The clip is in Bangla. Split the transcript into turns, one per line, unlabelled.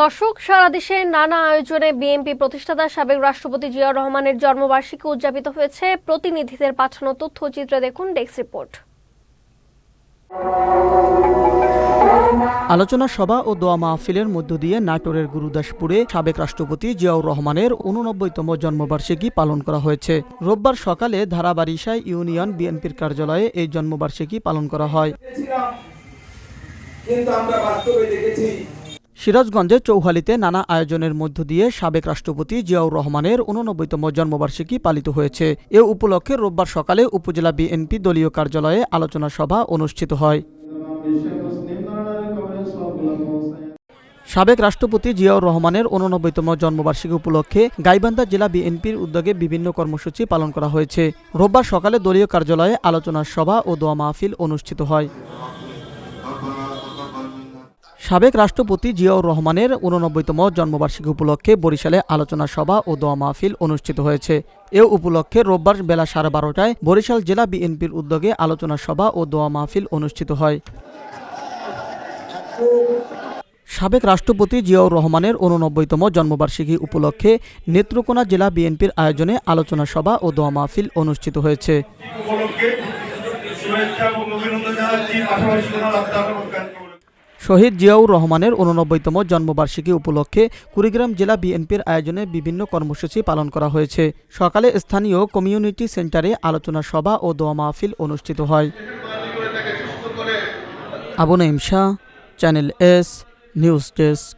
দর্শক, সারা দেশে নানা আয়োজনে বিএনপি প্রতিষ্ঠাতা সাবেক রাষ্ট্রপতি জিয়াউর রহমানের জন্মবার্ষিকী উদযাপিত হয়েছে। প্রতিনিধিদের পাঠানো তথ্যচিত্রে দেখুন ডেস্ক রিপোর্ট।
আলোচনা সভা ও দোয়া মাহফিলের মধ্য দিয়ে নাটোরের গুরুদাসপুরে সাবেক রাষ্ট্রপতি জিয়াউর রহমানের ৮৯তম জন্মবার্ষিকী পালন করা হয়েছে। রোববার সকালে ধারাবাড়িশায় ইউনিয়ন বিএনপির কার্যালয়ে এই জন্মবার্ষিকী পালন করা হয়। সিরাজগঞ্জে চৌহালিতে নানা আয়োজনের মধ্য দিয়ে সাবেক রাষ্ট্রপতি জিয়াউর রহমানের ৮৯তম জন্মবার্ষিকী পালিত হয়েছে। এ উপলক্ষে রোববার সকালে উপজেলা বিএনপি দলীয় কার্যালয়ে আলোচনা সভা অনুষ্ঠিত হয়। সাবেক রাষ্ট্রপতি জিয়াউর রহমানের ৮৯তম জন্মবার্ষিকী উপলক্ষে গাইবান্ধা জেলা বিএনপির উদ্যোগে বিভিন্ন কর্মসূচি পালন করা হয়েছে। রোববার সকালে দলীয় কার্যালয়ে আলোচনা সভা ও দোয়া মাহফিল অনুষ্ঠিত হয়। সাবেক রাষ্ট্রপতি জিয়াউর রহমানের ৮৯তম জন্মবার্ষিকী উপলক্ষে বরিশালে আলোচনা সভা ও দোয়া মাহফিল অনুষ্ঠিত হয়েছে। এ উপলক্ষে রোববার বেলা 12:30টায় বরিশাল জেলা বিএনপির উদ্যোগে আলোচনা সভা ও দোয়া মাহফিল অনুষ্ঠিত হয়। সাবেক রাষ্ট্রপতি জিয়াউর রহমানের ৮৯তম জন্মবার্ষিকী উপলক্ষে নেত্রকোনা জেলা বিএনপির আয়োজনে আলোচনা সভা ও দোয়া মাহফিল অনুষ্ঠিত হয়েছে। শহীদ জিয়াউর রহমানের ৮৯তম জন্মবার্ষিকী উপলক্ষে কুড়িগ্রাম জেলা বিএনপির আয়োজনে বিভিন্ন কর্মসূচি পালন করা হয়েছে। সকালে স্থানীয় কমিউনিটি সেন্টারে আলোচনা সভা ও দোয়া মাহফিল অনুষ্ঠিত হয়। Abu Naim Shah, channel S news desk.